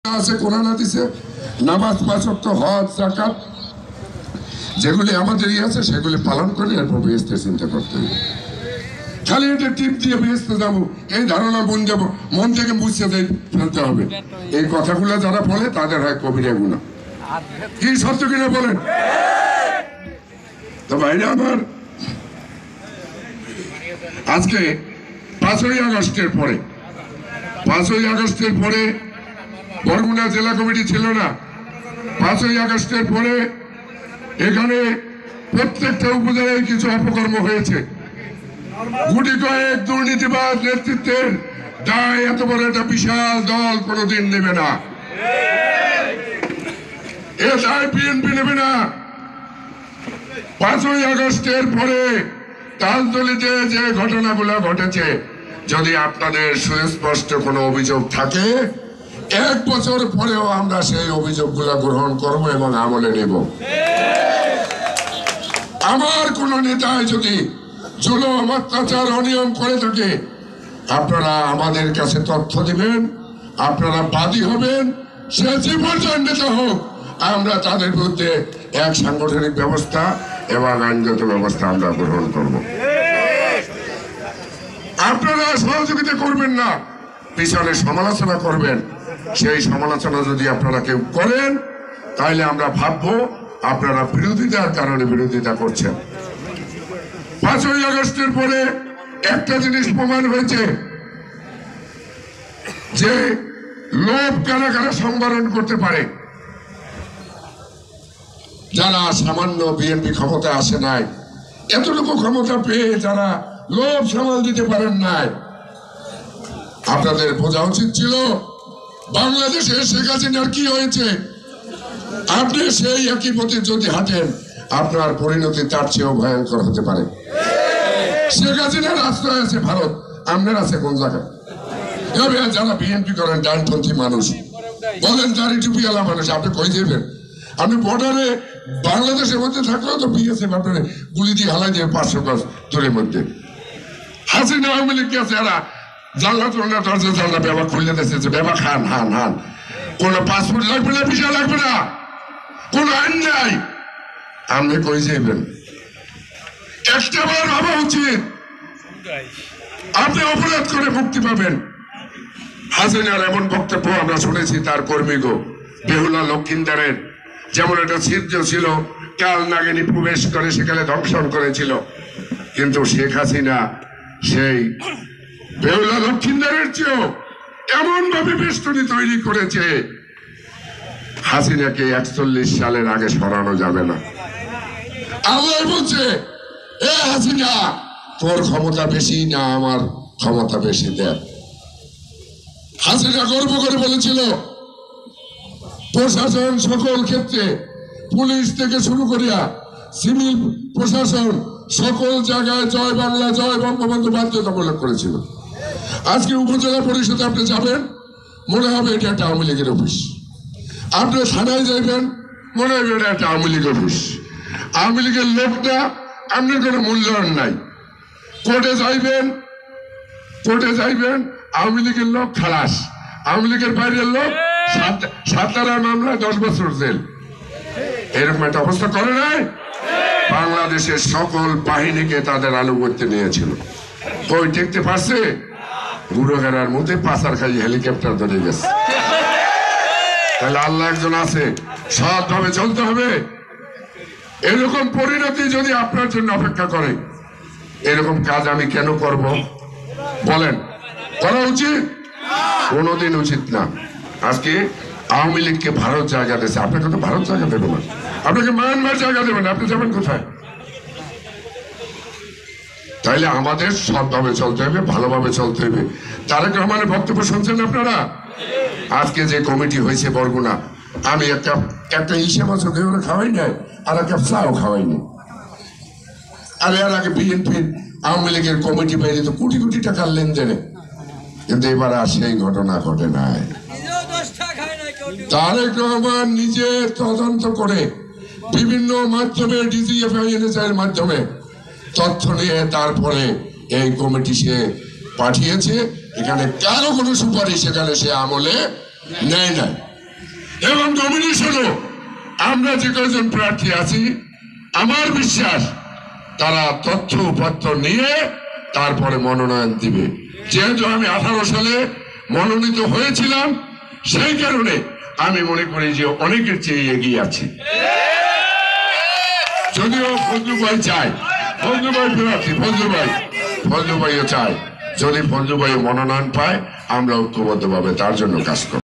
আছে কোরআন হাদিসে নামাজ পাঁচ ওয়াক্ত হজ যাকাত যেগুলি আমাদের আছে সেগুলি পালন করে এরপর বেহেশতের চিন্তা করতে হবে। খালি এটা টিপ দিয়ে বেহেশতে যাবো এই ধারণা মন থেকে বুঝতে ফেলতে হবে। এই কথাগুলো যারা বলে তাদের হয় কবিরা গুনাহ। কি সত্য কিনা বলেন? তো ভাইরা আমার, আজকে 5ই আগস্টের পরে বরগুনা জেলা কমিটি ছিল না। 5ই আগস্টের পরে এখানে প্রত্যেকটা উপজেলায় কিছু অপকর্ম হয়েছে। গুটি কয়েক দুর্নীতিবাদ নেতৃত্বের দায় এত বড় একটা বিশাল দল কোনোদিন নেবে না। এ দায় বিএনপি নেবে না। 5ই আগস্টের পরে তালতলিতে যে ঘটনাগুলো ঘটেছে, যদি আপনাদের সুস্পষ্ট কোনো অভিযোগ থাকে, 1 বছর পরেও আমরা সেই অভিযোগগুলো গ্রহণ করব এবং আমলে নেব। আমার কোন নেতায় যদি জুলুম অত্যাচার অনিয়ম করে থাকে, আপনারা আমাদের কাছে তথ্য দিবেন, আপনারা বাদী হবেন। সে যে পর্যায়ের নেতা হোক, আমরা তাদের বিরুদ্ধে এক সাংগঠনিক ব্যবস্থা এবং আইনগত ব্যবস্থা আমরা গ্রহণ করব। আপনারা সহযোগিতা করবেন না, পিছনে সমালোচনা করবেন। সেই সমালোচনা যদি আপনারা কেউ করেন, তাহলে আমরা ভাববো আপনারা বিরোধিতার কারণে বিরোধিতা করছেন। 5ই আগস্টের পরে একটা জিনিস প্রমাণ হয়েছে যে লোভ কারা কারা সংবরণ করতে পারে। যারা সামান্য বিএনপি ক্ষমতায় আসে নাই, এতটুকু ক্ষমতা পেয়ে যারা লোভ সামাল দিতে পারেন নাই, আপনাদের বোঝা উচিত ছিল বাংলাদেশে শেখ হাসিনার কি হয়েছে। আপনি সেই একই পথে যদি হাঁটেন, আপনার পরিণতি তার চেয়েও ভয়ঙ্কর হতে পারে। শেখ হাসিনার আশ্রয় আছে ভারত, আপনার আছে কোন জায়গায়? যারা বিএনপি করেন ডানপন্থী মানুষ, বলেন দাড়ি টুপিওয়ালা মানুষ, আপনি কই যাবেন? আপনি বর্ডারে বাংলাদেশের মধ্যে থাকলেও তো বিএসএফ আপনার গুলি দিয়ে হালাই দিয়ে 500 গজ দূরের মধ্যে। হাসিনা আওয়ামী লীগ আছে, এরা জানলা চলনা দরজা জানলা ব্যবহার খুললে দিচ্ছে, ব্যবহার খান হান হান, কোনো পাসপোর্ট লাগবে না, ভিসা লাগবে না, কোন আইন নাই। আপনি কই যাইবেন? একটাবার ভাবা উচিত, আপনি অপরাধ করে মুক্তি পাবেন। হাসিনার এমন বক্তব্য আমরা শুনেছি তার কর্মীগো বেহুলা লক্ষিন্দারের, যেমন একটা ছিদ্র ছিল, কাল নাগিনী প্রবেশ করে সেখানে ধ্বংসন করেছিল। কিন্তু শেখ হাসিনা সেই বেহুলা লক্ষিন্দারের চেয়েও এমন ভাবে বেষ্টনী তৈরি করেছে, হাসিনাকে 41 সালের আগে সরানো যাবে না। আল্লাহ বলছে, এ হাসিনা, তোর ক্ষমতা বেশি না আমার ক্ষমতা বেশি, দেখ। হাসিনা গর্ব করে বলেছিল প্রশাসন সকল ক্ষেত্রে, পুলিশ থেকে শুরু করিয়া সিভিল প্রশাসন সকল জায়গায় জয় বাংলা জয় বঙ্গবন্ধু বাধ্যতামূলক করেছিল। আজকে উপজেলা পরিষদে আপনি যাবেন, মনে হবে এটা একটা আওয়ামী লীগের অফিস। আপনি থানায় যাইবেন, মনে হবে এটা একটা আওয়ামী লীগ অফিস। আওয়ামী লীগের লোকটা আপনার কোনো মূল্যায়ন নাই। কোর্টে যাইবেন, আওয়ামী লীগের লোক খালাস, আওয়ামী লীগের বাইরের লোক 7 মামলায় 10 বছর জেল। এরকম একটা অবস্থা করে নাই। বাংলাদেশের সকল বাহিনীকে তাদের আনুগত্যে নিয়েছিল। কই দেখতে পারছে? গুড়োঘেরার মধ্যে পাচার খাই হেলিকপ্টার ধরে গেছে। তাহলে আল্লাহ একজন আছে, সৎভাবে চলতে হবে। এরকম পরিণতি যদি আপনার জন্য অপেক্ষা করে, এরকম কাজ আমি কেন করব বলেন? করা উচিত? কোনোদিন উচিত না। আজকে আওয়ামী লীগকে ভারত জায়গা দিয়েছে, আপনাকে তো ভারত জায়গা দেবে না, আপনাকে মায়ানমার জায়গা দেবেন, আপনি যাবেন কোথায়? তাইলে আমাদের সৎভাবে চলতে হবে, ভালোভাবে চলতে হবে। তারেক রহমানের বক্তব্য শুনছেন আপনারা? আজকে যে কমিটি হয়েছে বরগুনা, আমি একটা ইসে বছর ধরে খাওয়াই নাই, আর একটা চাও খাওয়াইনি। আর এর আগে বিএনপি আওয়ামী লীগের কমিটি বাইরে তো কোটি কোটি টাকার লেনদেনে, কিন্তু এবার আর সেই ঘটনা ঘটে নাই। তারেক রহমান নিজে তদন্ত করে বিভিন্ন মাধ্যমে DGFI এর মাধ্যমে তথ্য নিয়ে তারপরে এই কমিটি সে পাঠিয়েছে। এখানে কারো কোনো সুপারিশ এখানে সে আমলে নেয় নাই। এবং নমিনেশনও আমরা যে কয়েকজন প্রার্থী আছি আমার বিশ্বাস তারা তথ্য উপাত্ত নিয়ে তারপরে মনোনয়ন দিবে। যেহেতু আমি 18 সালে মনোনীত হয়েছিলাম সেই কারণে আমি মনে করি যে অনেকের চেয়ে এগিয়ে আছি। যদিও ফজলু ভাই চায়, ফজলু ভাই প্রার্থী, ফজলু ভাইও চায় যদি ফজলু ভাই মনোনয়ন পায় আমরা ঐক্যবদ্ধভাবে তার জন্য কাজ করব।